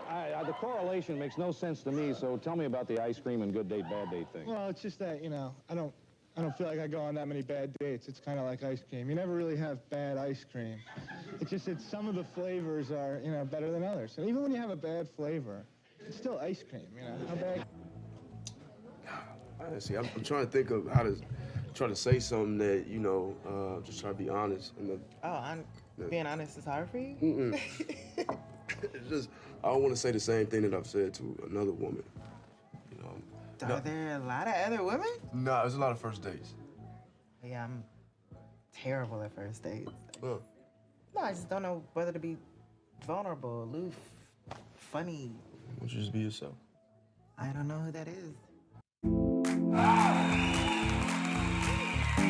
The correlation makes no sense to me, so tell me about the ice cream and good date, bad date thing. Well, it's just that, I don't feel like I go on that many bad dates. It's kind of like ice cream. You never really have bad ice cream. It's just that some of the flavors are, better than others. And even when you have a bad flavor, it's still ice cream, How bad? Honestly, I'm trying to think of how to try to say something that, just try to be honest. Being honest is hard for you? It's just, I don't want to say the same thing that I've said to another woman. Are there a lot of other women? No, there's a lot of first dates. Yeah, I'm terrible at first dates. Huh. No, I just don't know whether to be vulnerable, aloof, funny. Why don't you just be yourself? I don't know who that is.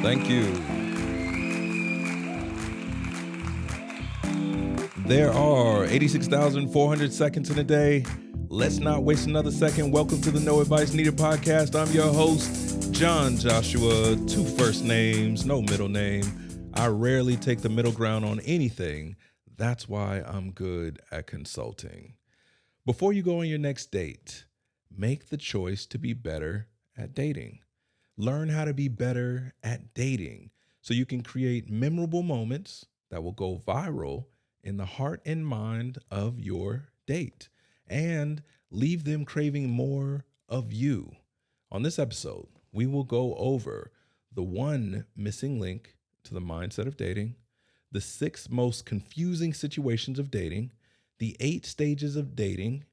Thank you. There are 86,400 seconds in a day. Let's not waste another second. Welcome to the No Advice Needed podcast. I'm your host, John Joshua. 2 first names, no middle name. I rarely take the middle ground on anything. That's why I'm good at consulting. Before you go on your next date, make the choice to be better at dating. Learn how to be better at dating so you can create memorable moments that will go viral in the heart and mind of your date and leave them craving more of you. On this episode, we will go over the 1 missing link to the mindset of dating, the 6 most confusing situations of dating, the 8 stages of dating,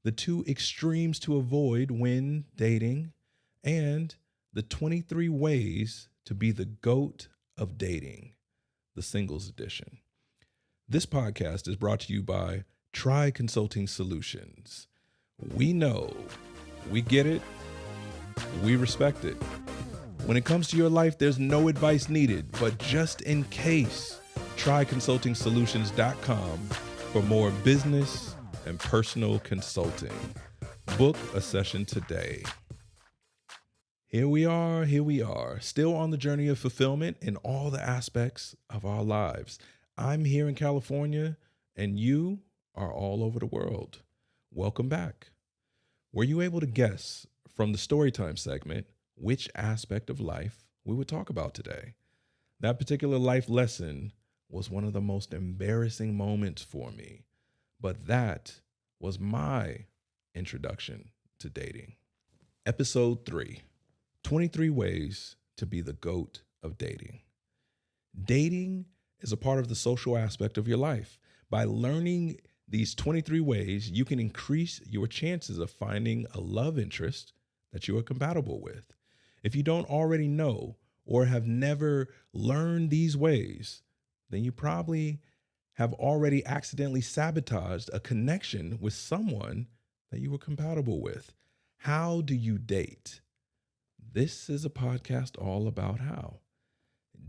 the 2 extremes to avoid when dating, and the 23 ways to be the GOAT of dating, the singles edition. This podcast is brought to you by tryconsultingsolutions. We know, we get it, we respect it. When it comes to your life, there's no advice needed, but just in case, tryconsultingsolutions.com for more business and personal consulting. Book a session today. Here we are, still on the journey of fulfillment in all the aspects of our lives. I'm here in California, and you are all over the world. Welcome back. Were you able to guess from the storytime segment which aspect of life we would talk about today? That particular life lesson was one of the most embarrassing moments for me, but that was my introduction to dating. Episode 3, 23 ways to be the GOAT of dating. Dating is a part of the social aspect of your life. By learning these 23 ways, you can increase your chances of finding a love interest that you are compatible with. If you don't already know or have never learned these ways, then you probably have already accidentally sabotaged a connection with someone that you were compatible with. How do you date? This is a podcast all about how.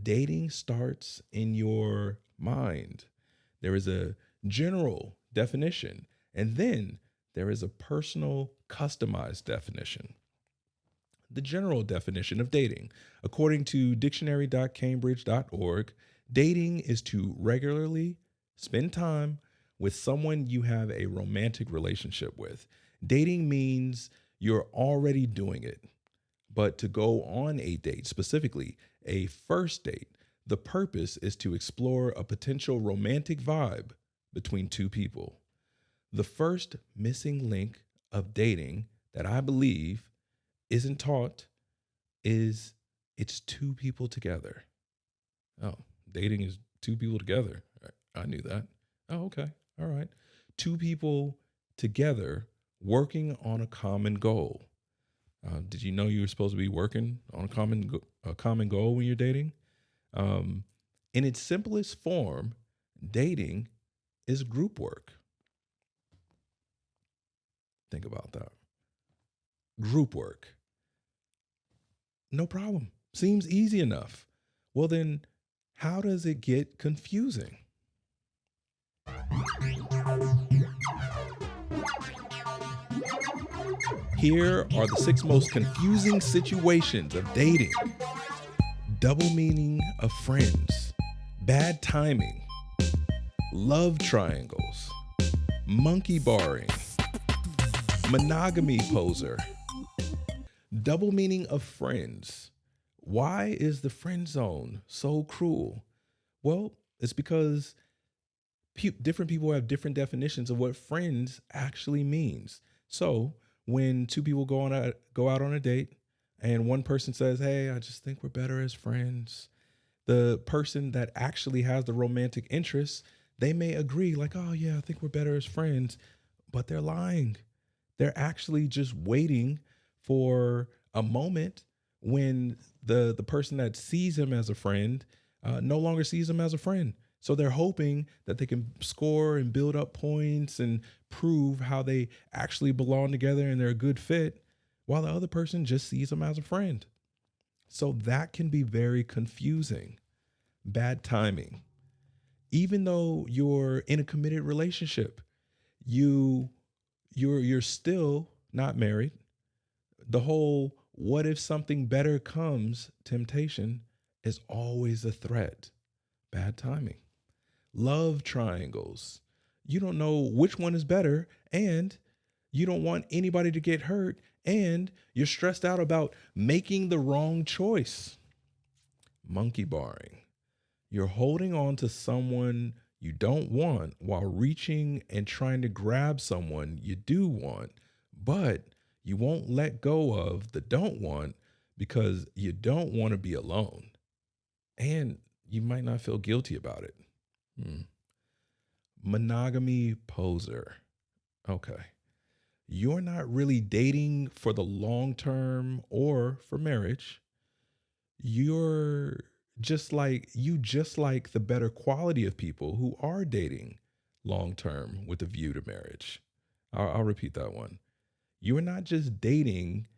Dating starts in your mind. There is a general definition, and then there is a personal, customized definition. The general definition of dating, according to dictionary.cambridge.org, dating is to regularly spend time with someone you have a romantic relationship with. Dating means you're already doing it. But to go on a date, specifically a first date, the purpose is to explore a potential romantic vibe between 2 people. The first missing link of dating that I believe isn't taught is it's 2 people together. Oh, dating is 2 people together. I knew that. Oh, okay. All right. 2 people together working on a common goal. Did you know you were supposed to be working on a common goal when you're dating? In its simplest form, dating is group work. Think about that. Group work. No problem. Seems easy enough. Well, then how does it get confusing? Here are the 6 most confusing situations of dating. Double meaning of friends, bad timing, love triangles, monkey barring, Monogamy poser. Double meaning of friends. Why is the friend zone so cruel? Well, it's because different people have different definitions of what friends actually means. So when two people go out on a date and one person says, "Hey, I just think we're better as friends," the person that actually has the romantic interest, they may agree like, "Oh yeah, I think we're better as friends," but they're lying. They're actually just waiting for a moment when the person that sees him as a friend no longer sees him as a friend. So they're hoping that they can score and build up points and prove how they actually belong together and they're a good fit, while the other person just sees them as a friend. So that can be very confusing. Bad timing. Even though you're in a committed relationship, you're still not married. The whole "what if something better comes" temptation is always a threat. Bad timing. Love triangles. You don't know which one is better, and you don't want anybody to get hurt, and you're stressed out about making the wrong choice. Monkey barring. You're holding on to someone you don't want while reaching and trying to grab someone you do want, but you won't let go of the don't want because you don't want to be alone. And you might not feel guilty about it. Monogamy poser. Okay. You're not really dating for the long term or for marriage. You're just like the better quality of people who are dating long term with a view to marriage. I'll repeat that one. You're not just dating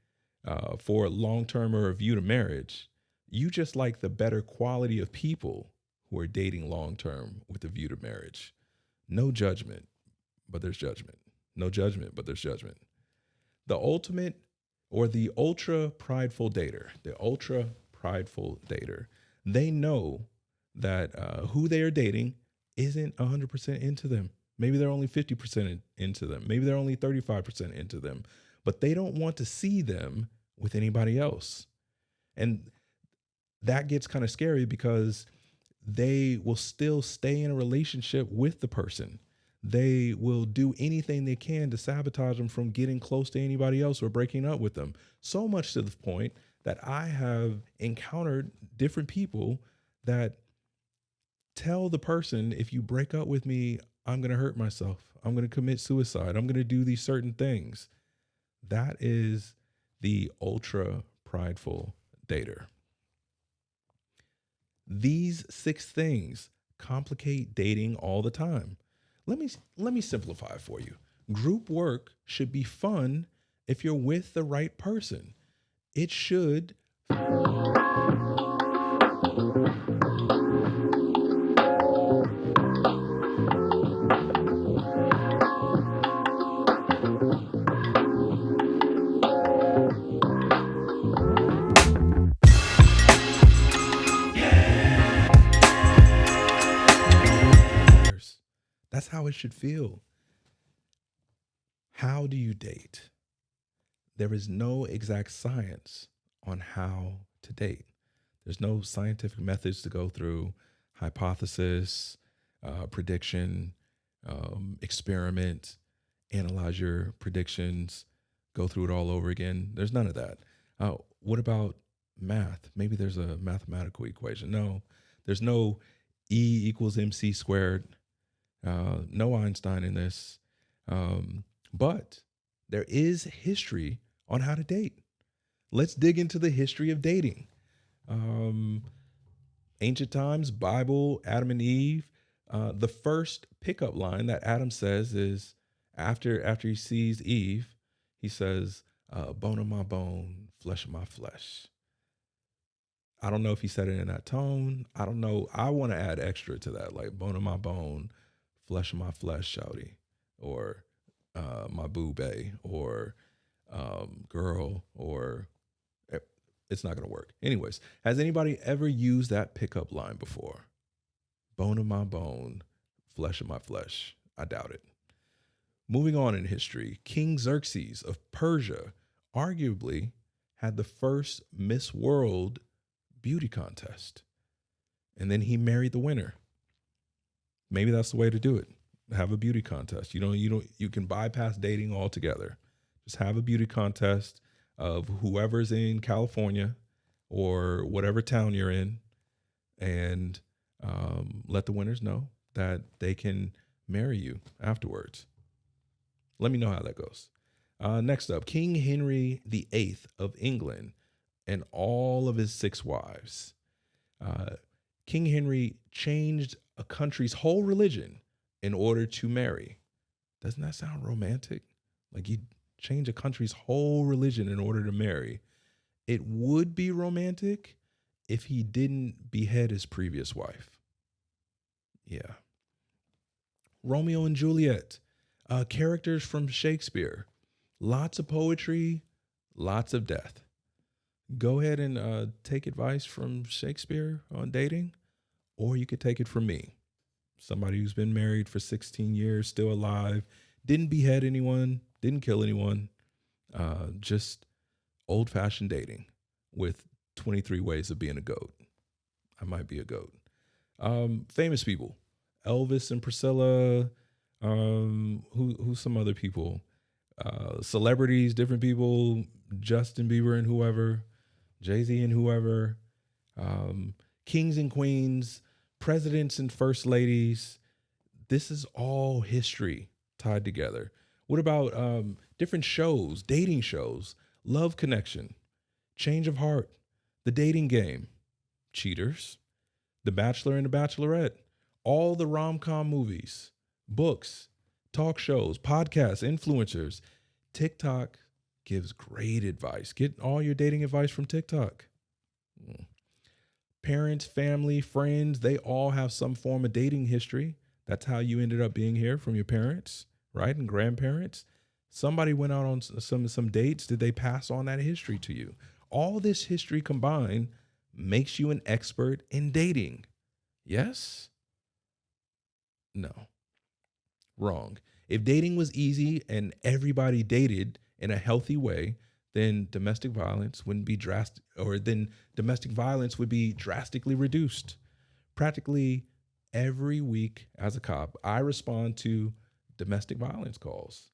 for long term or a view to marriage. You just like the better quality of people who are dating long term with a view to marriage. No judgment, but there's judgment. No judgment, but there's judgment. The ultimate or the ultra prideful dater, they know that who they are dating isn't 100% into them. Maybe they're only 50% into them. Maybe they're only 35% into them, but they don't want to see them with anybody else. And that gets kind of scary because they will still stay in a relationship with the person. They will do anything they can to sabotage them from getting close to anybody else or breaking up with them. So much to the point that I have encountered different people that tell the person, "If you break up with me, I'm going to hurt myself. I'm going to commit suicide. I'm going to do these certain things." That is the ultra prideful dater. These 6 things complicate dating all the time. Let me simplify it for you. Group work should be fun if you're with the right person. It should That's how it should feel. How do you date? There is no exact science on how to date. There's no scientific methods to go through: hypothesis, prediction, experiment, analyze your predictions, go through it all over again. There's none of that. What about math? Maybe there's a mathematical equation. No, there's no E equals MC squared. No Einstein in this. But there is history on how to date. Let's dig into the history of dating. Ancient times, Bible, Adam and Eve. The first pickup line that Adam says is after he sees Eve, he says, "Bone of my bone, flesh of my flesh." I don't know if he said it in that tone. I don't know. I want to add extra to that, like bone of my bone, flesh of my flesh, shouty, or my boo bae, or girl, or it's not going to work. Anyways, has anybody ever used that pickup line before? Bone of my bone, flesh of my flesh. I doubt it. Moving on in history, King Xerxes of Persia arguably had the first Miss World beauty contest. And then he married the winner. Maybe that's the way to do it. Have a beauty contest. You can bypass dating altogether. Just have a beauty contest of whoever's in California or whatever town you're in, and let the winners know that they can marry you afterwards. Let me know how that goes. Next up, King Henry VIII of England and all of his 6 wives. King Henry changed a country's whole religion in order to marry. Doesn't that sound romantic? Like you change a country's whole religion in order to marry. It would be romantic if he didn't behead his previous wife. Yeah. Romeo and Juliet, characters from Shakespeare, lots of poetry, lots of death. Go ahead and take advice from Shakespeare on dating, or you could take it from me. Somebody who's been married for 16 years, still alive, didn't behead anyone, didn't kill anyone, just old-fashioned dating with 23 ways of being a goat. I might be a goat. Famous people, Elvis and Priscilla, who's some other people? Celebrities, different people, Justin Bieber and whoever, Jay-Z and whoever, kings and queens, presidents and first ladies. This is all history tied together. What about different shows, dating shows, Love Connection, Change of Heart, The Dating Game, Cheaters, The Bachelor and The Bachelorette, all the rom-com movies, books, talk shows, podcasts, influencers. TikTok gives great advice. Get all your dating advice from TikTok. Parents, family, friends, they all have some form of dating history. That's how you ended up being here, from your parents, right? And grandparents. Somebody went out on some dates. Did they pass on that history to you? All this history combined makes you an expert in dating. Yes? No. Wrong. If dating was easy and everybody dated in a healthy way, then domestic violence wouldn't be domestic violence would be drastically reduced. Practically every week as a cop, I respond to domestic violence calls.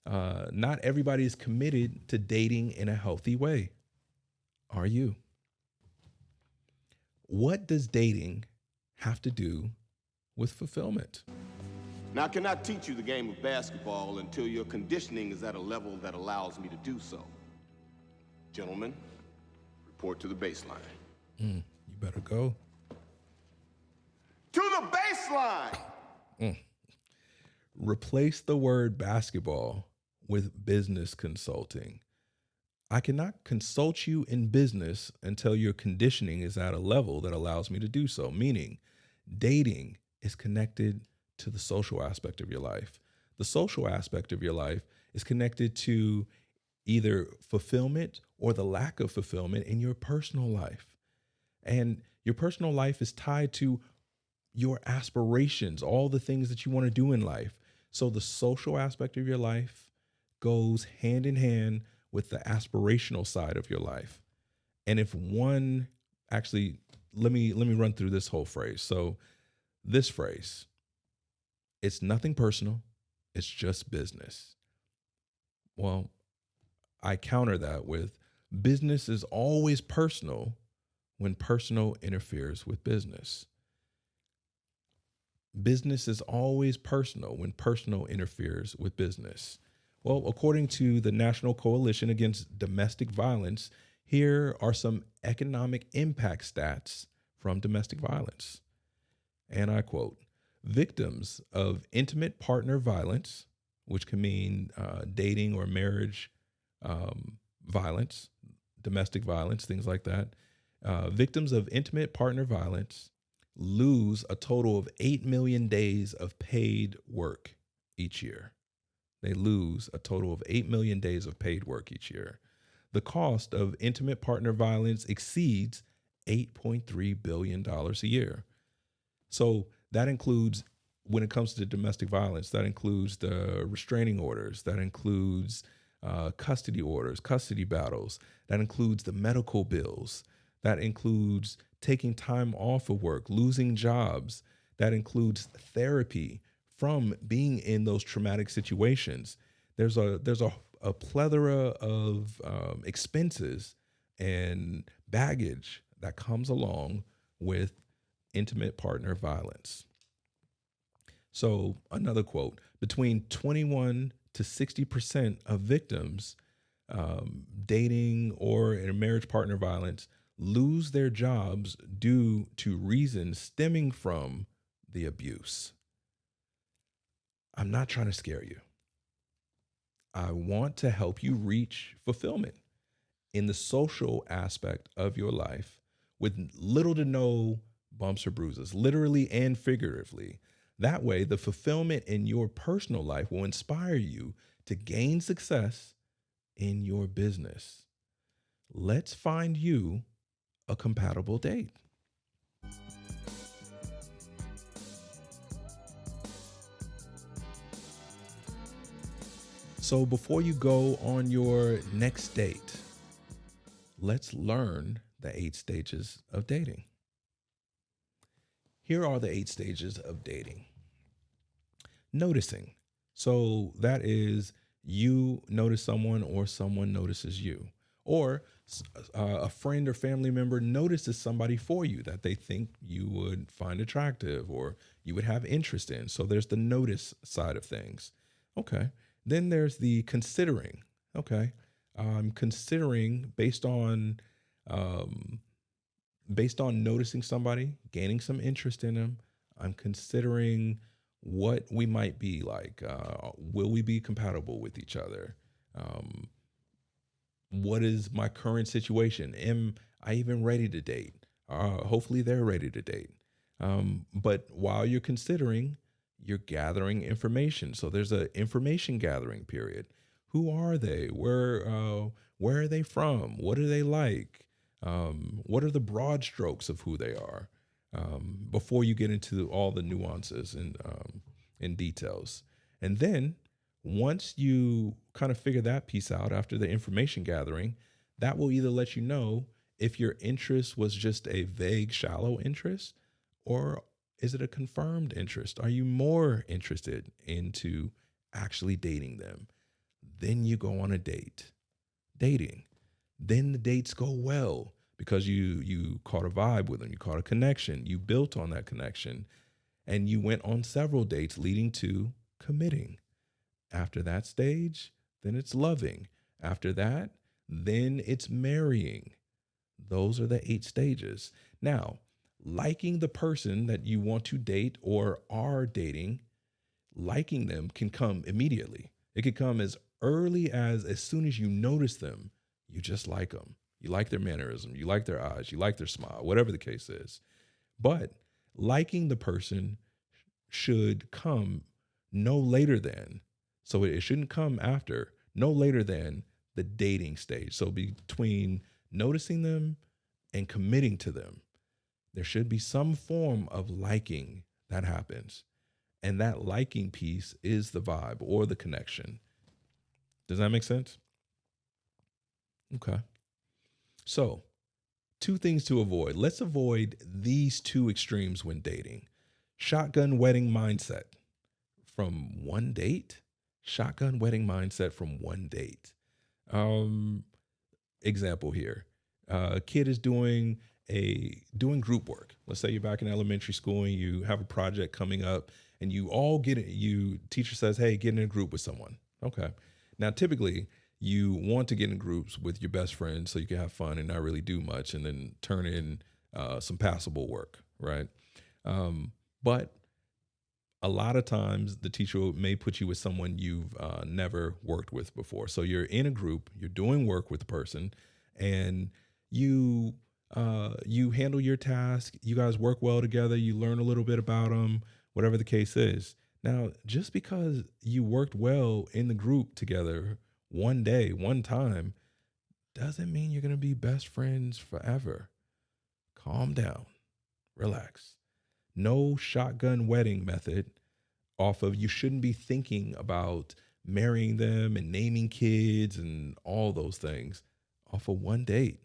Not everybody is committed to dating in a healthy way. Are you? What does dating have to do with fulfillment? Now, I cannot teach you the game of basketball until your conditioning is at a level that allows me to do so. Gentlemen, report to the baseline. You better go. To the baseline! Replace the word basketball with business consulting. I cannot consult you in business until your conditioning is at a level that allows me to do so, meaning dating is connected to the social aspect of your life. The social aspect of your life is connected to either fulfillment or the lack of fulfillment in your personal life. And your personal life is tied to your aspirations, all the things that you want to do in life. So the social aspect of your life goes hand in hand with the aspirational side of your life. And if one, actually, let me run through this whole phrase. So this phrase, it's nothing personal, it's just business. Well, I counter that with business is always personal when personal interferes with business. Business is always personal when personal interferes with business. Well, according to the National Coalition Against Domestic Violence, here are some economic impact stats from domestic violence. And I quote, victims of intimate partner violence, which can mean dating or marriage violence, domestic violence, things like that. Victims of intimate partner violence lose a total of 8 million days of paid work each year. They lose a total of 8 million days of paid work each year. The cost of intimate partner violence exceeds $8.3 billion a year. So that includes when it comes to domestic violence, that includes the restraining orders, that includes custody orders, custody battles, that includes the medical bills, that includes taking time off of work, losing jobs, that includes therapy from being in those traumatic situations. There's a plethora of expenses and baggage that comes along with intimate partner violence. So another quote, between 21 to 60% of victims dating or in marriage partner violence lose their jobs due to reasons stemming from the abuse. I'm not trying to scare you. I want to help you reach fulfillment in the social aspect of your life with little to no bumps or bruises, literally and figuratively. That way, the fulfillment in your personal life will inspire you to gain success in your business. Let's find you a compatible date. So before you go on your next date, let's learn the 8 stages of dating. Here are the 8 stages of dating. Noticing. So that is you notice someone or someone notices you. Or a friend or family member notices somebody for you that they think you would find attractive or you would have interest in. So there's the notice side of things. Okay. Then there's the considering. Okay. I'm considering based on noticing somebody, gaining some interest in them. I'm considering what we might be like. Will we be compatible with each other? What is my current situation? Am I even ready to date? Hopefully they're ready to date. But while you're considering, you're gathering information. So there's an information gathering period. Who are they? Where are they from? What are they like? What are the broad strokes of who they are? Before you get into all the nuances and details. And then once you kind of figure that piece out after the information gathering, that will either let you know if your interest was just a vague, shallow interest, or is it a confirmed interest? Are you more interested into actually dating them? Then you go on a date. Dating. Then the dates go well because you caught a vibe with them, you caught a connection, you built on that connection, and you went on several dates leading to committing. After that stage, then it's loving. After that, then it's marrying. Those are the 8 stages. Now, liking the person that you want to date or are dating, liking them can come immediately. It could come as early as soon as you notice them, you just like them. You like their mannerism, you like their eyes, you like their smile, whatever the case is. But liking the person should come no later than, so it shouldn't come after, no later than the dating stage. So between noticing them and committing to them, there should be some form of liking that happens. And that liking piece is the vibe or the connection. Does that make sense? Okay. So 2 things to avoid. Let's avoid these 2 extremes when dating. Shotgun wedding mindset from one date. Shotgun wedding mindset from one date. Example here. A kid is doing group work. Let's say you're back in elementary school and you have a project coming up and you all get it. Teacher says, hey, get in a group with someone. Okay. Now, typically you want to get in groups with your best friend so you can have fun and not really do much and then turn in some passable work, right? But a lot of times the teacher may put you with someone you've never worked with before. So you're in a group, you're doing work with the person, and you handle your task. You guys work well together. You learn a little bit about them, whatever the case is. Now, just because you worked well in the group together one day, one time, doesn't mean you're going to be best friends forever. Calm down, relax. No shotgun wedding method. off of, you shouldn't be thinking about marrying them and naming kids and all those things off of one date.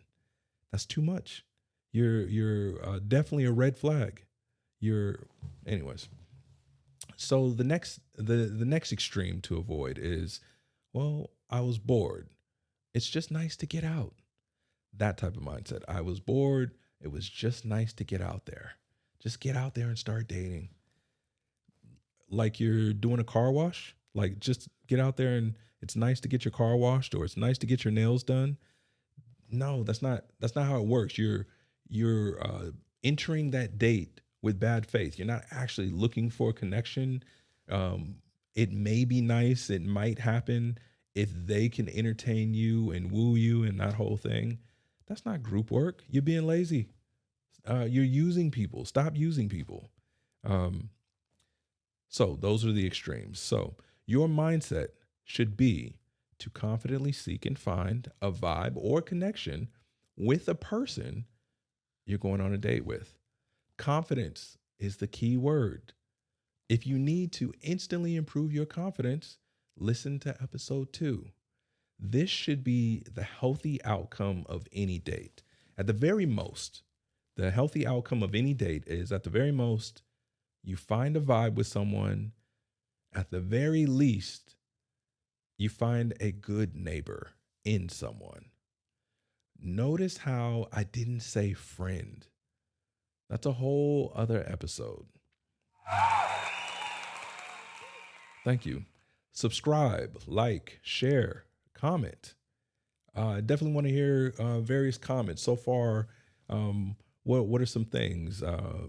That's too much. You're definitely a red flag. Anyways. So the next extreme to avoid is, well, I was bored. It's just nice to get out. That type of mindset. I was bored. It was just nice to get out there. Just get out there and start dating. Like you're doing a car wash. Like just get out there and it's nice to get your car washed, or it's nice to get your nails done. No, that's not how it works. You're entering that date with bad faith. You're not actually looking for a connection. It may be nice. It might happen if they can entertain you and woo you and that whole thing. That's not group work. You're being lazy. You're using people. Stop using people. So those are the extremes. So your mindset should be to confidently seek and find a vibe or connection with a person you're going on a date with. Confidence is the key word. If you need to instantly improve your confidence, listen to episode 2. This should be the healthy outcome of any date. At the very most, the healthy outcome of any date is, at the very most, you find a vibe with someone. At the very least, you find a good neighbor in someone. Notice how I didn't say friend. That's a whole other episode. Thank you. Subscribe, like, share, comment. I definitely want to hear various comments. So far, what are some things?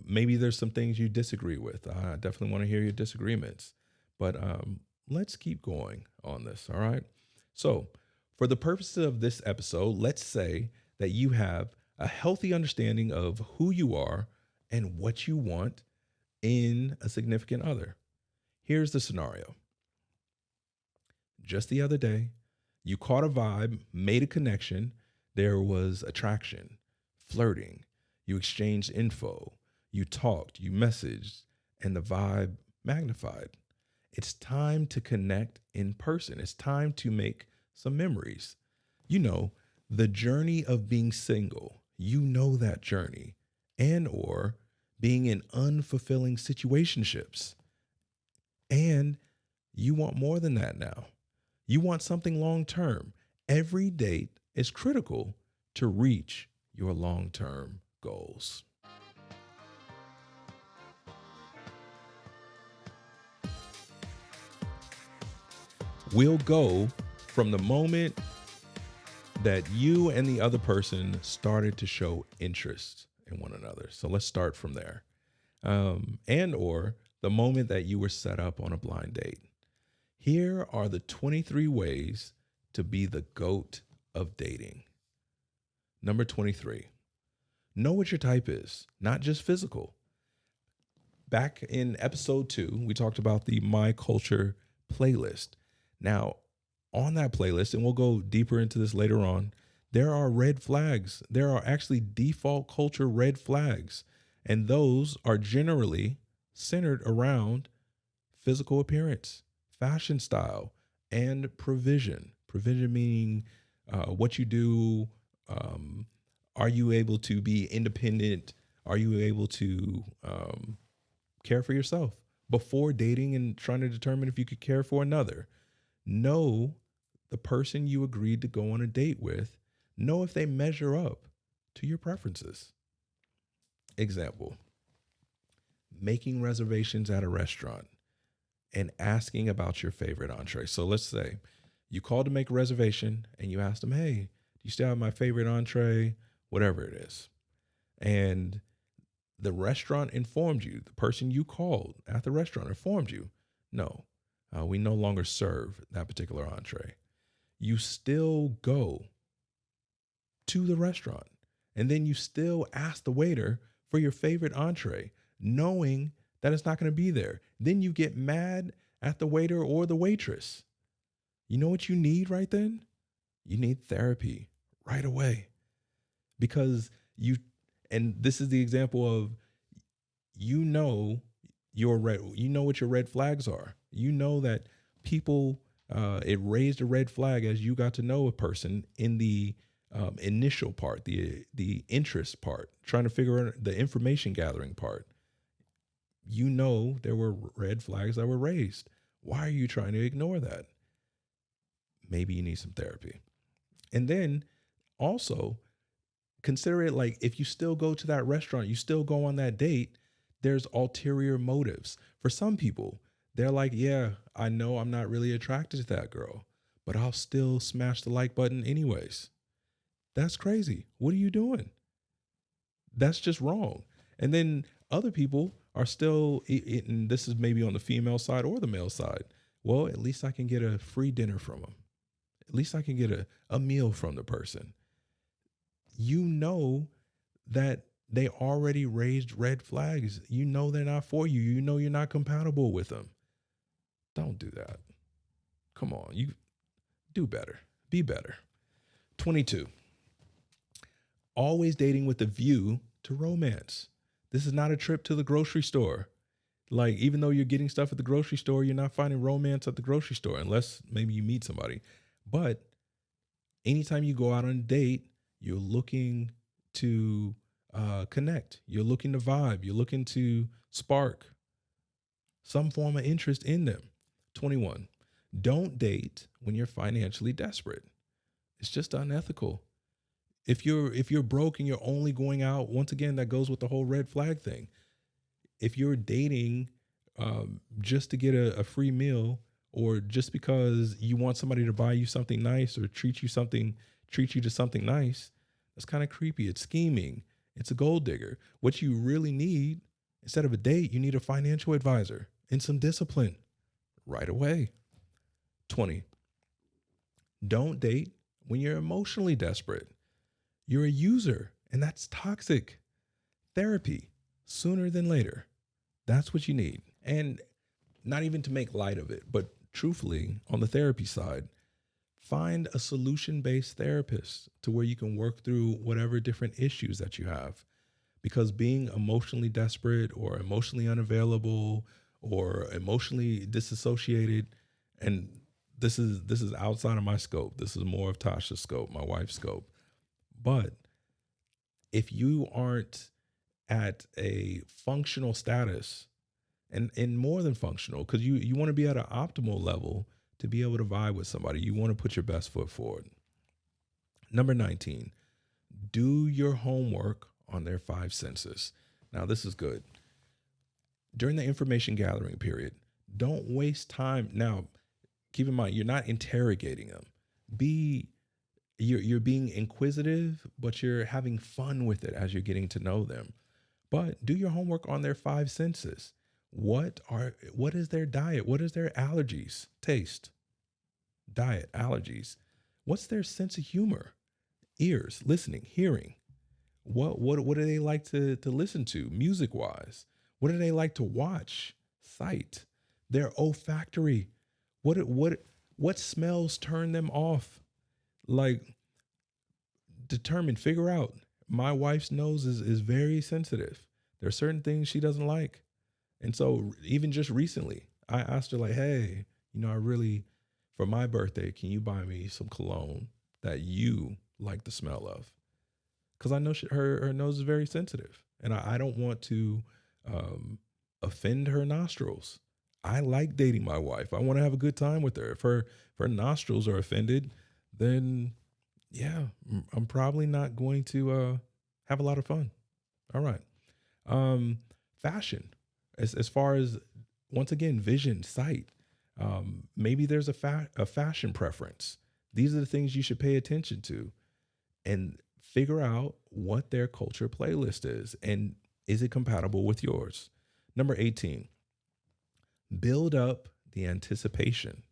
Maybe there's some things you disagree with. I definitely want to hear your disagreements. But let's keep going on this, all right? So for the purposes of this episode, let's say that you have a healthy understanding of who you are and what you want in a significant other. Here's the scenario. Just the other day, you caught a vibe, made a connection. There was attraction, flirting. You exchanged info. You talked, you messaged, and the vibe magnified. It's time to connect in person. It's time to make some memories. You know, the journey of being single, you know that journey, and or being in unfulfilling situationships. And you want more than that now. You want something long-term. Every date is critical to reach your long-term goals. We'll go from the moment that you and the other person started to show interest in one another. So let's start from there. And or the moment that you were set up on a blind date. Here are the 23 ways to be the GOAT of dating. Number 23, know what your type is, not just physical. Back in episode 2, we talked about the My Culture playlist. Now, on that playlist, and we'll go deeper into this later on, there are red flags. There are actually default culture red flags, and those are generally centered around physical appearance, fashion style, and provision. Provision meaning what you do. Are you able to be independent? Are you able to care for yourself before dating and trying to determine if you could care for another? Know the person you agreed to go on a date with. Know if they measure up to your preferences. Example, making reservations at a restaurant and asking about your favorite entree. So let's say you called to make a reservation and you asked them, hey, do you still have my favorite entree? Whatever it is. And the restaurant informed you, the person you called at the restaurant informed you, no, we no longer serve that particular entree. You still go to the restaurant and then you still ask the waiter for your favorite entree, knowing that it's not going to be there. Then you get mad at the waiter or the waitress. You know what you need right then? You need therapy right away. Because and this is the example of, you you know what your red flags are. You know that people, it raised a red flag as you got to know a person in the initial part, the interest part, trying to figure out the information gathering part. You know there were red flags that were raised. Why are you trying to ignore that? Maybe you need some therapy. And then also consider it like if you still go to that restaurant, you still go on that date, there's ulterior motives. For some people, they're like, yeah, I know I'm not really attracted to that girl, but I'll still smash the like button anyways. That's crazy. What are you doing? That's just wrong. And then other people are still, and this is maybe on the female side or the male side. Well, at least I can get a free dinner from them. At least I can get a meal from the person. You know that they already raised red flags. You know they're not for you. You know you're not compatible with them. Don't do that. Come on, you do better. Be better. 22. Always dating with a view to romance. This is not a trip to the grocery store. Like, even though you're getting stuff at the grocery store, you're not finding romance at the grocery store unless maybe you meet somebody. But anytime you go out on a date, you're looking to connect. You're looking to vibe. You're looking to spark some form of interest in them. 21. Don't date when you're financially desperate. It's just unethical. If you're broke and you're only going out, once again, that goes with the whole red flag thing. If you're dating just to get a free meal, or just because you want somebody to buy you something nice or treat you to something nice, that's kind of creepy. It's scheming. It's a gold digger. What you really need, instead of a date, you need a financial advisor and some discipline right away. 20. Don't date when you're emotionally desperate. You're a user, and that's toxic. Therapy, sooner than later. That's what you need. And not even to make light of it, but truthfully, on the therapy side, find a solution-based therapist to where you can work through whatever different issues that you have. Because being emotionally desperate or emotionally unavailable or emotionally disassociated, and this is outside of my scope. This is more of Tasha's scope, my wife's scope. But if you aren't at a functional status, and more than functional, because you want to be at an optimal level to be able to vibe with somebody. You want to put your best foot forward. Number 19, do your homework on their 5 senses. Now, this is good. During the information gathering period, don't waste time. Now, keep in mind, you're not interrogating them. You're being inquisitive, but you're having fun with it as you're getting to know them. But do your homework on their 5 senses. What is their diet? What is their allergies? Taste, diet, allergies. What's their sense of humor? Ears, listening, hearing. What do they like to listen to music wise? What do they like to watch? Sight. Their olfactory. What smells turn them off? Like, figure out. My wife's nose is very sensitive. There are certain things she doesn't like. And so even just recently, I asked her like, hey, I really, for my birthday, can you buy me some cologne that you like the smell of? Because I know her nose is very sensitive, and I don't want to offend her nostrils. I like dating my wife. I want to have a good time with her. If her nostrils are offended, then yeah, I'm probably not going to have a lot of fun. All right. Fashion, as far as, once again, vision, sight. Maybe there's a fashion preference. These are the things you should pay attention to, and figure out what their culture playlist is, and is it compatible with yours? Number 18, build up the anticipation.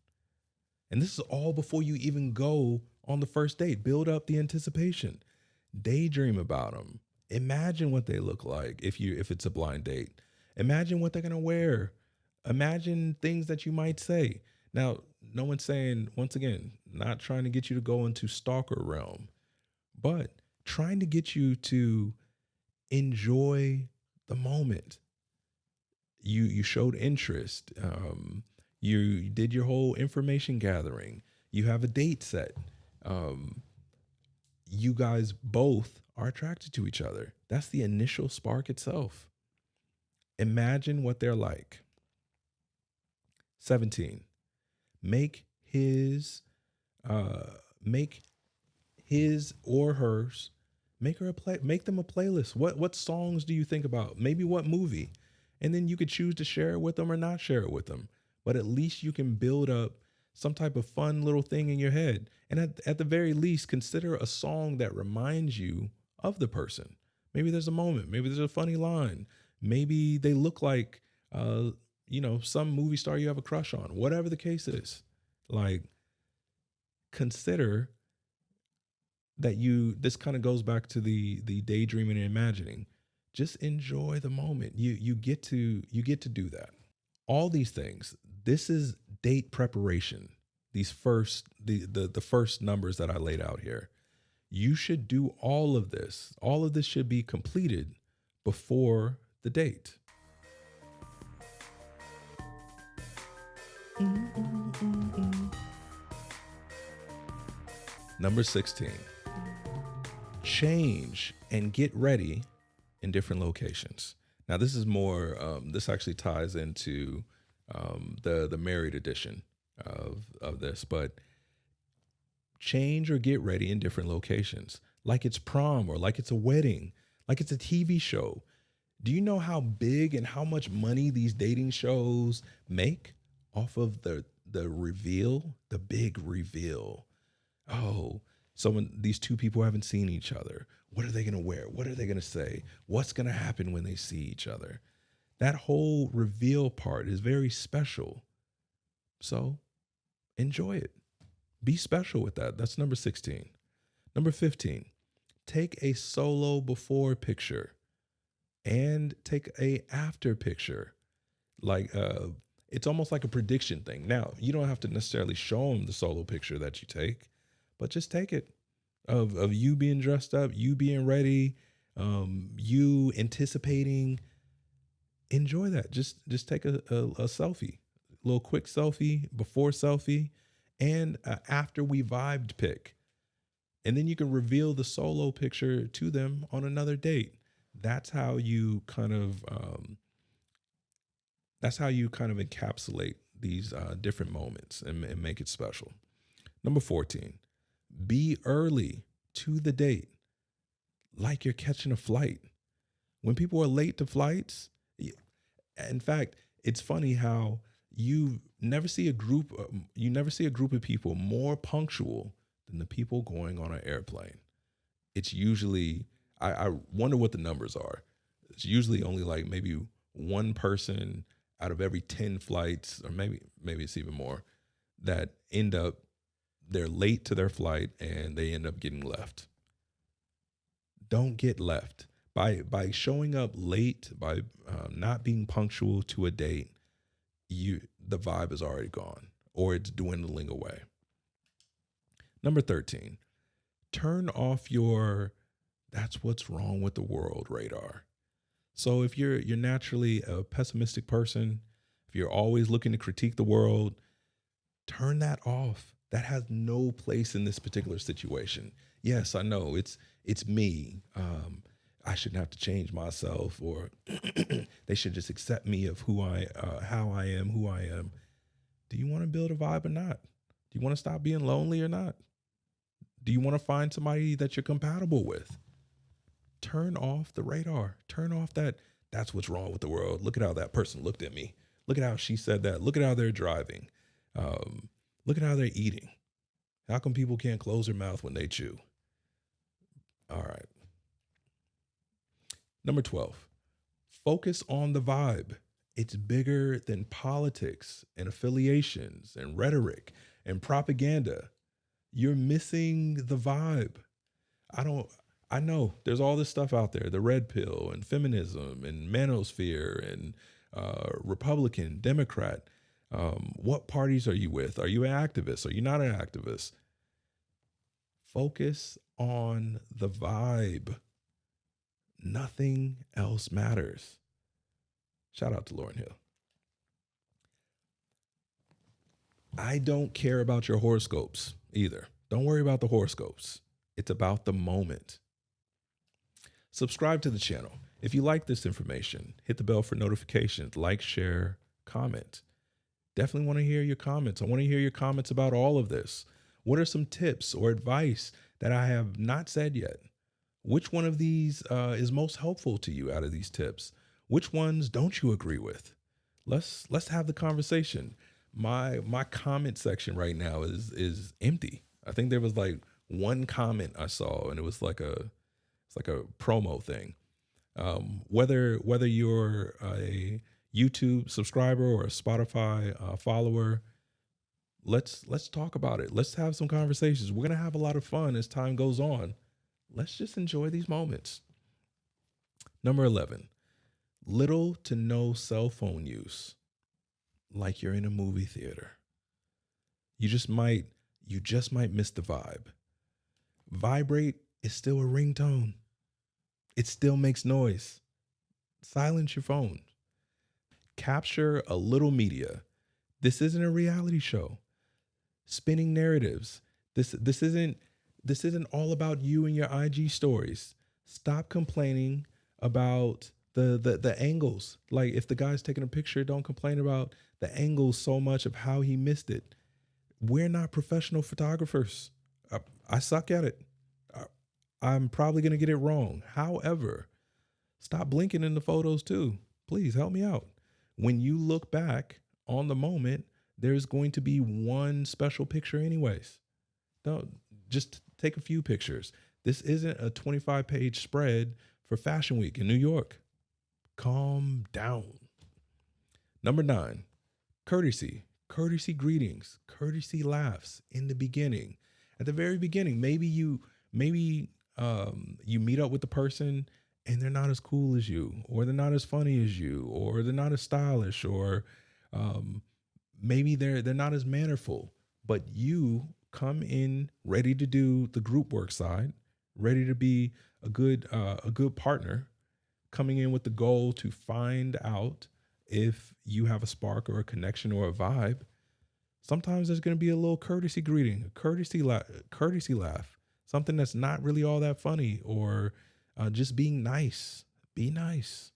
And this is all before you even go on the first date. Build up the anticipation. Daydream about them. Imagine what they look like if it's a blind date. Imagine what they're going to wear. Imagine things that you might say. Now, no one's saying, once again, not trying to get you to go into stalker realm, but trying to get you to enjoy the moment. You showed interest. You did your whole information gathering. You have a date set. You guys both are attracted to each other. That's the initial spark itself. Imagine what they're like. 17. Make his or hers, make them a playlist. What songs do you think about? Maybe what movie? And then you could choose to share it with them or not share it with them. But at least you can build up some type of fun little thing in your head. And at the very least, consider a song that reminds you of the person. Maybe there's a moment. Maybe there's a funny line. Maybe they look like, some movie star you have a crush on. Whatever the case is, like, consider that this kind of goes back to the daydreaming and imagining. Just enjoy the moment. You get to do that. All these things. This is date preparation. These the first numbers that I laid out here. You should do all of this. All of this should be completed before the date. Number 16. Change and get ready in different locations. Now, this is more, this actually ties into the married edition of this, but change or get ready in different locations, like it's prom or like it's a wedding, like it's a TV show. Do you know how big and how much money these dating shows make off of the reveal, the big reveal? Oh, so when these two people haven't seen each other, what are they going to wear? What are they going to say? What's going to happen when they see each other? That whole reveal part is very special. So enjoy it. Be special with that. That's number 16. Number 15, take a solo before picture and take a after picture. Like, it's almost like a prediction thing. Now, you don't have to necessarily show them the solo picture that you take, but just take it of you being dressed up, you being ready, you anticipating. Enjoy that. Just take a selfie, a little quick selfie, before selfie, and after we vibed pic. And then you can reveal the solo picture to them on another date. That's how you kind of encapsulate these different moments and make it special. Number 14, be early to the date, like you're catching a flight. When people are late to flights, in fact, it's funny how you never see a group of people more punctual than the people going on an airplane. It's usually, I wonder what the numbers are. It's usually only like maybe one person out of every 10 flights, or maybe it's even more, that they're late to their flight and they end up getting left. Don't get left. By showing up late, by not being punctual to a date, the vibe is already gone, or it's dwindling away. Number 13, turn off your "that's what's wrong with the world" radar. So if you're naturally a pessimistic person, if you're always looking to critique the world, turn that off. That has no place in this particular situation. Yes, I know it's me. I shouldn't have to change myself, or they should just accept me of how I am, who I am. Do you want to build a vibe or not? Do you want to stop being lonely or not? Do you want to find somebody that you're compatible with? Turn off the radar. Turn off that's what's wrong with the world. Look at how that person looked at me. Look at how she said that. Look at how they're driving. Look at how they're eating. How come people can't close their mouth when they chew? All right. Number 12, focus on the vibe. It's bigger than politics and affiliations and rhetoric and propaganda. You're missing the vibe. I know there's all this stuff out there, the red pill and feminism and manosphere and Republican, Democrat. What parties are you with? Are you an activist? Are you not an activist? Focus on the vibe. Nothing else matters. Shout out to Lauryn Hill. I don't care about your horoscopes either. Don't worry about the horoscopes. It's about the moment. Subscribe to the channel. If you like this information, hit the bell for notifications, like, share, comment. Definitely want to hear your comments. I want to hear your comments about all of this. What are some tips or advice that I have not said yet? Which one of these is most helpful to you out of these tips? Which ones don't you agree with? Let's have the conversation. My comment section right now is empty. I think there was like one comment I saw, and it was like a promo thing. Whether you're a YouTube subscriber or a Spotify follower, let's talk about it. Let's have some conversations. We're gonna have a lot of fun as time goes on. Let's just enjoy these moments. Number 11, little to no cell phone use, like you're in a movie theater. You just might miss the vibe. Vibrate is still a ringtone. It still makes noise. Silence your phone. Capture a little media. This isn't a reality show. Spinning narratives. This isn't all about you and your IG stories. Stop complaining about the angles. Like, if the guy's taking a picture, don't complain about the angles so much of how he missed it. We're not professional photographers. I suck at it. I'm probably going to get it wrong. However, stop blinking in the photos too. Please help me out. When you look back on the moment, there's going to be one special picture anyways. Don't just take a few pictures. This isn't a 25-page spread for Fashion Week in New York. Calm down. Number 9, courtesy greetings, courtesy laughs in the beginning. At the very beginning, maybe you meet up with the person and they're not as cool as you, or they're not as funny as you, or they're not as stylish, or maybe they're not as mannerful, but you come in ready to do the group work side, ready to be a good partner, coming in with the goal to find out if you have a spark or a connection or a vibe. Sometimes there's going to be a little courtesy greeting, a courtesy laugh, something that's not really all that funny, or just being nice. Be nice.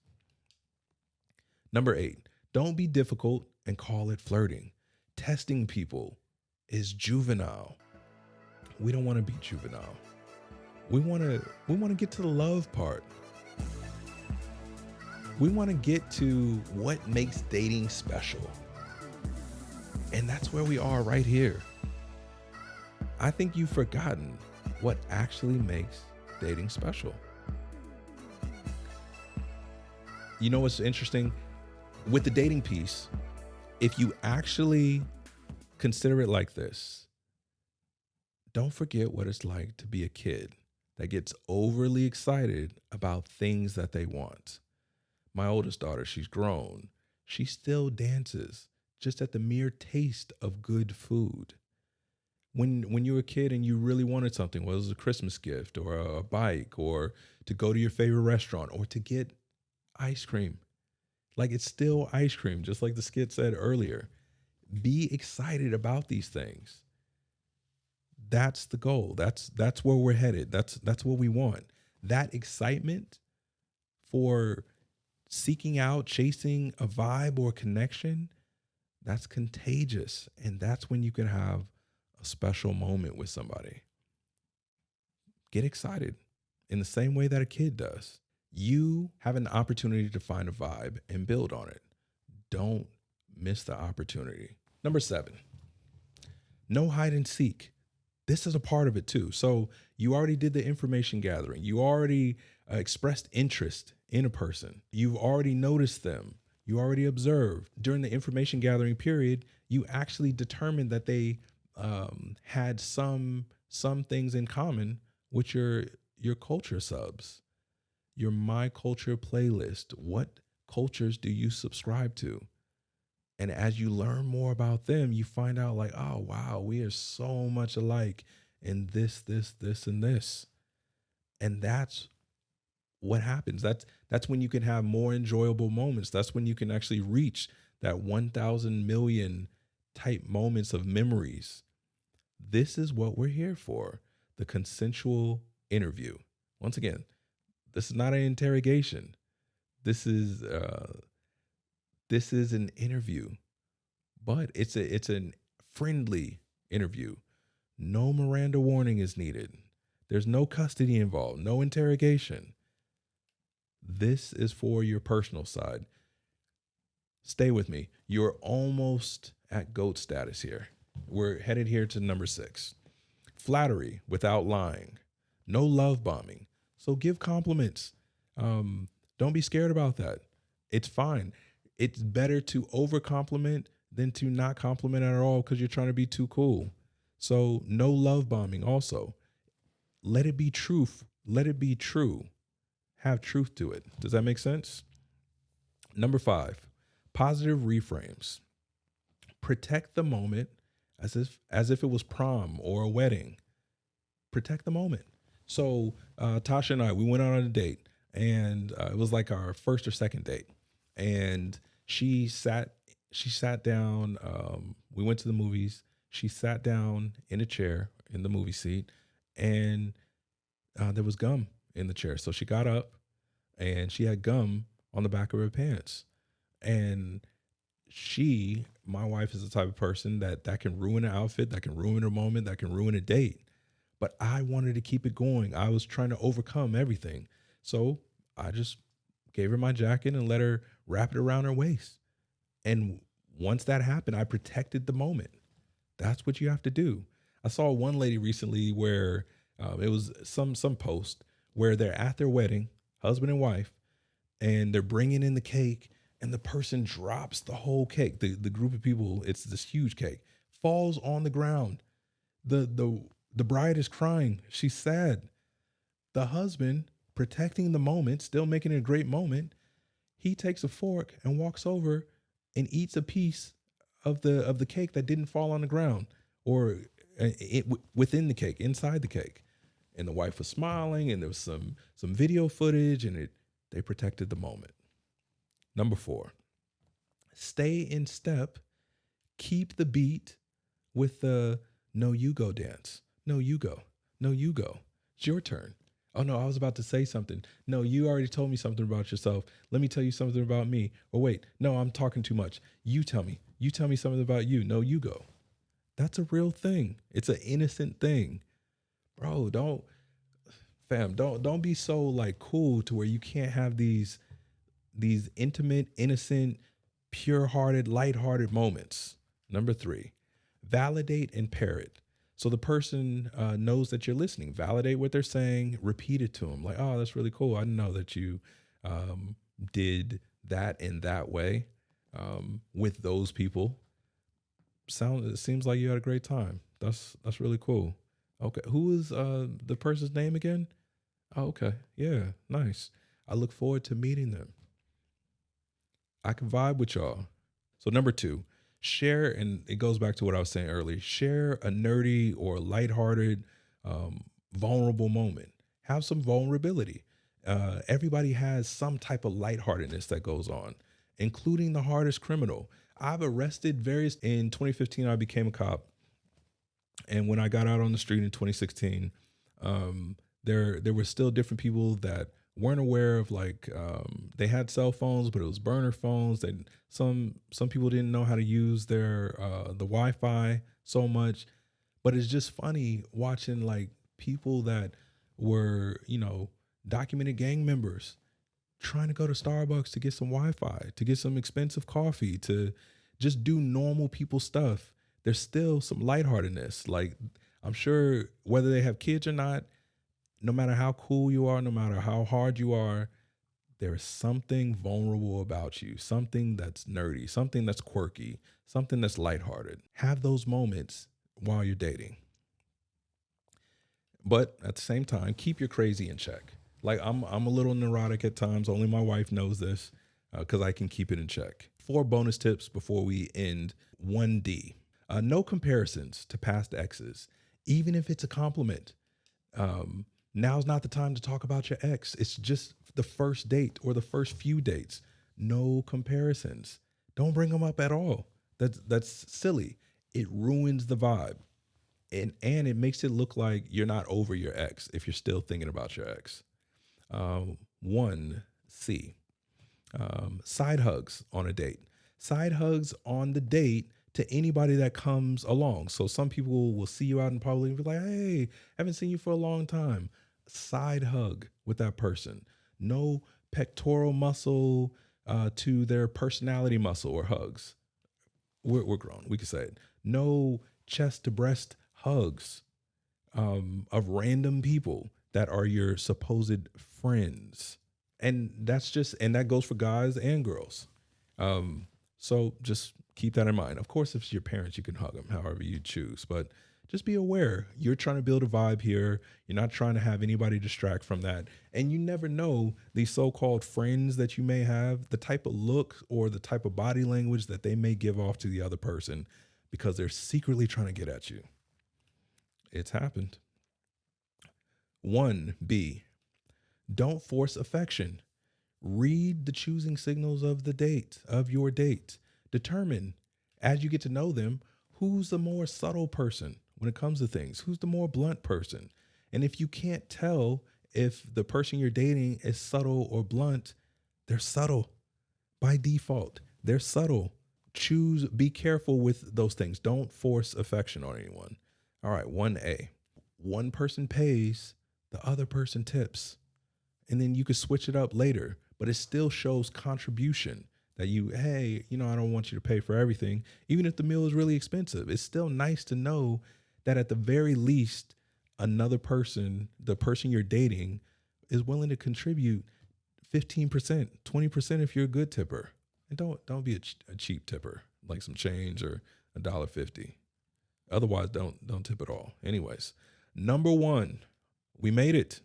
Number 8, don't be difficult and call it flirting. Testing people is juvenile. We don't want to be juvenile. We want to get to the love part. We want to get to what makes dating special. And that's where we are right here. I think you've forgotten what actually makes dating special. You know what's interesting? With the dating piece, if you actually consider it like this, don't forget what it's like to be a kid that gets overly excited about things that they want. My oldest daughter, she's grown. She still dances just at the mere taste of good food. When you were a kid and you really wanted something, whether it was a Christmas gift or a bike or to go to your favorite restaurant or to get ice cream, like, it's still ice cream, just like the skit said earlier. Be excited about these things. That's the goal. That's where we're headed. That's what we want. That excitement for seeking out, chasing a vibe or connection, that's contagious. And that's when you can have a special moment with somebody. Get excited in the same way that a kid does. You have an opportunity to find a vibe and build on it. Don't miss the opportunity. Number 7, no hide and seek. This is a part of it too. So you already did the information gathering. You already expressed interest in a person. You've already noticed them. You already observed. During the information gathering period, you actually determined that they had some things in common with your culture subs, your My Culture playlist. What cultures do you subscribe to? And as you learn more about them, you find out like, oh, wow, we are so much alike in this, and this. And that's what happens? That's when you can have more enjoyable moments. That's when you can actually reach that 1,000 million type moments of memories. This is what we're here for, the consensual interview. Once again, this is not an interrogation. This is an interview, but it's a friendly interview. No Miranda warning is needed. There's no custody involved, no interrogation. This is for your personal side. Stay with me. You're almost at GOAT status here. We're headed here to number 6. Flattery without lying. No love bombing. So give compliments. Don't be scared about that. It's fine. It's better to over compliment than to not compliment at all because you're trying to be too cool. So no love bombing also. Let it be truth. Let it be true. Have truth to it. Does that make sense? Number 5, positive reframes. Protect the moment as if it was prom or a wedding. Protect the moment. So Tasha and I, we went out on a date, and it was like our first or second date. And she sat down. We went to the movies. She sat down in a chair in the movie seat, and there was gum in the chair. So she got up, and she had gum on the back of her pants. And my wife is the type of person that can ruin an outfit, that can ruin a moment, that can ruin a date. But I wanted to keep it going. I was trying to overcome everything. So I just gave her my jacket and let her wrap it around her waist. And once that happened, I protected the moment. That's what you have to do. I saw one lady recently where it was some post where they're at their wedding, husband and wife, and they're bringing in the cake, and the person drops the whole cake. The group of people, it's this huge cake, falls on the ground. The bride is crying. She's sad. The husband, protecting the moment, still making it a great moment, he takes a fork and walks over and eats a piece of the cake that didn't fall on the ground, or within the cake, inside the cake. And the wife was smiling, and there was some video footage, and they protected the moment. Number 4, stay in step. Keep the beat with the no, you go dance. No, you go. No, you go. It's your turn. Oh, no, I was about to say something. No, you already told me something about yourself. Let me tell you something about me. Or wait, no, I'm talking too much. You tell me. You tell me something about you. No, you go. That's a real thing. It's an innocent thing. Bro, don't be so like cool to where you can't have these intimate, innocent, pure-hearted, light-hearted moments. Number 3, validate and parrot. So the person knows that you're listening. Validate what they're saying. Repeat it to them. Like, oh, that's really cool. I didn't know that you did that in that way with those people. It seems like you had a great time. That's really cool. Okay, who is the person's name again? Oh, okay, yeah, nice. I look forward to meeting them. I can vibe with y'all. So number 2, share, and it goes back to what I was saying earlier, share a nerdy or lighthearted, vulnerable moment. Have some vulnerability. Everybody has some type of lightheartedness that goes on, including the hardest criminal. I've arrested in 2015, I became a cop. And when I got out on the street in 2016, there were still different people that weren't aware of, like, they had cell phones, but it was burner phones. And some people didn't know how to use the Wi-Fi so much. But it's just funny watching like people that were, documented gang members trying to go to Starbucks to get some Wi-Fi, to get some expensive coffee, to just do normal people stuff. There's still some lightheartedness. Like, I'm sure whether they have kids or not, no matter how cool you are, no matter how hard you are, there's something vulnerable about you, something that's nerdy, something that's quirky, something that's lighthearted. Have those moments while you're dating. But at the same time, keep your crazy in check. Like, I'm a little neurotic at times. Only my wife knows this because I can keep it in check. 4 bonus tips before we end. 1D. No comparisons to past exes, even if it's a compliment. Now's not the time to talk about your ex. It's just the first date or the first few dates. No comparisons. Don't bring them up at all. That's silly. It ruins the vibe. And it makes it look like you're not over your ex if you're still thinking about your ex. 1C, side hugs on a date. Side hugs on the date to anybody that comes along. So some people will see you out in public and be like, hey, haven't seen you for a long time. Side hug with that person. No pectoral muscle to their personality muscle or hugs. We're grown. We can say it. No chest to breast hugs of random people that are your supposed friends. And that goes for guys and girls. So just keep that in mind. Of course, if it's your parents, you can hug them however you choose, but just be aware. You're trying to build a vibe here. You're not trying to have anybody distract from that. And you never know these so-called friends that you may have, the type of look or the type of body language that they may give off to the other person because they're secretly trying to get at you. It's happened. 1B, don't force affection. Read the choosing signals of your date. Determine, as you get to know them, who's the more subtle person when it comes to things, who's the more blunt person. And if you can't tell if the person you're dating is subtle or blunt, they're subtle by default. They're subtle. Be careful with those things. Don't force affection on anyone. All right, 1A, one person pays, the other person tips. And then you could switch it up later, but it still shows contribution that I don't want you to pay for everything. Even if the meal is really expensive, it's still nice to know that at the very least, another person, the person you're dating, is willing to contribute 15%, 20% if you're a good tipper. And don't be a cheap tipper, like some change or $1.50. Otherwise, don't tip at all. Anyways, number 1, we made it.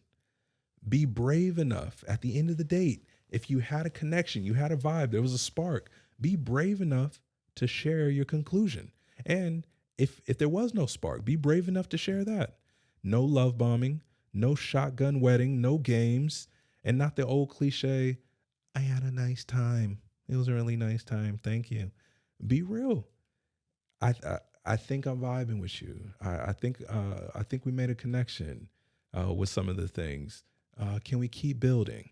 Be brave enough at the end of the date. If you had a connection, you had a vibe, there was a spark, be brave enough to share your conclusion. And if there was no spark, be brave enough to share that. No love bombing, no shotgun wedding, no games, and not the old cliche, I had a nice time. It was a really nice time. Thank you. Be real. I think I'm vibing with you. I think we made a connection with some of the things. Can we keep building?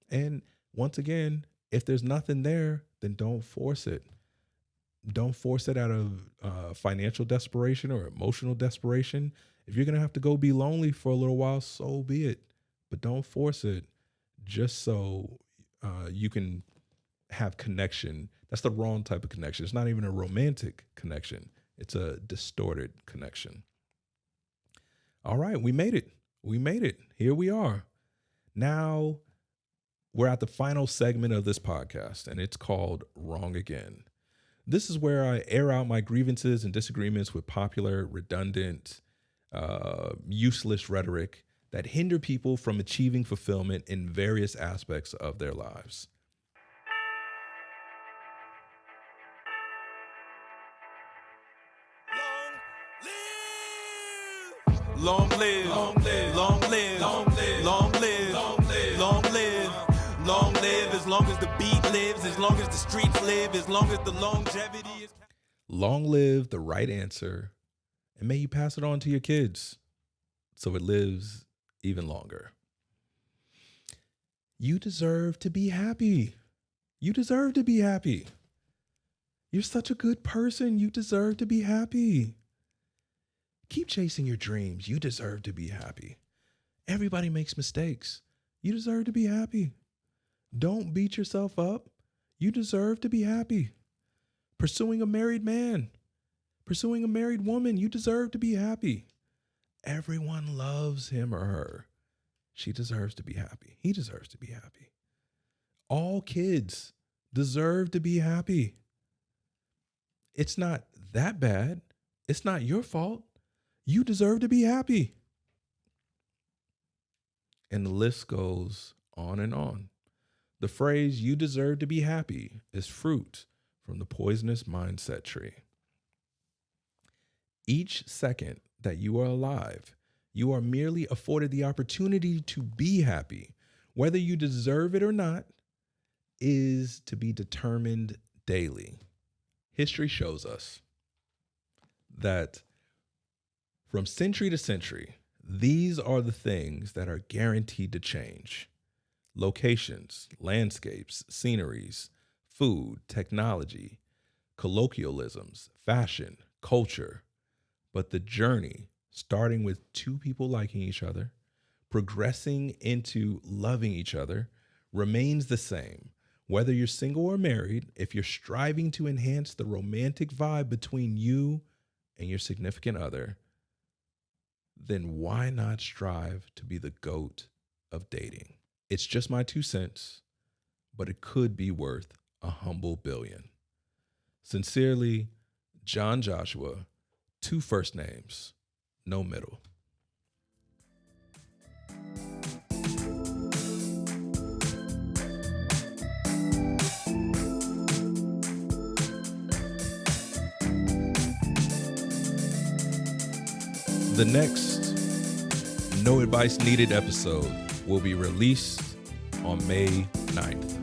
And once again, if there's nothing there, then don't force it. Don't force it out of financial desperation or emotional desperation. If you're going to have to go be lonely for a little while, so be it. But don't force it just so you can have connection. That's the wrong type of connection. It's not even a romantic connection. It's a distorted connection. All right, we made it. We made it. Here we are. Now we're at the final segment of this podcast, and it's called Wrong Again. This is where I air out my grievances and disagreements with popular, redundant, useless rhetoric that hinder people from achieving fulfillment in various aspects of their lives. Long live, long live, long live, long live, long live, long live, long live, long live, as long as the beat lives, as long as the streets live, as long as the longevity is. Long live the right answer, and may you pass it on to your kids so it lives even longer. You deserve to be happy. You deserve to be happy. You're such a good person. You deserve to be happy. Keep chasing your dreams. You deserve to be happy. Everybody makes mistakes. You deserve to be happy. Don't beat yourself up. You deserve to be happy. Pursuing a married man, pursuing a married woman, you deserve to be happy. Everyone loves him or her. She deserves to be happy. He deserves to be happy. All kids deserve to be happy. It's not that bad. It's not your fault. You deserve to be happy. And the list goes on and on. The phrase, you deserve to be happy, is fruit from the poisonous mindset tree. Each second that you are alive, You are merely afforded the opportunity to be happy. Whether you deserve it or not is to be determined daily. History shows us that from century to century, these are the things that are guaranteed to change. Locations, landscapes, sceneries, food, technology, colloquialisms, fashion, culture. But the journey, starting with two people liking each other, progressing into loving each other, remains the same. Whether you're single or married, if you're striving to enhance the romantic vibe between you and your significant other, then why not strive to be the GOAT of dating? It's just my 2 cents, but it could be worth a humble billion. Sincerely, John Joshua, 2 first names, no middle. The next No Advice Needed episode will be released on May 9th.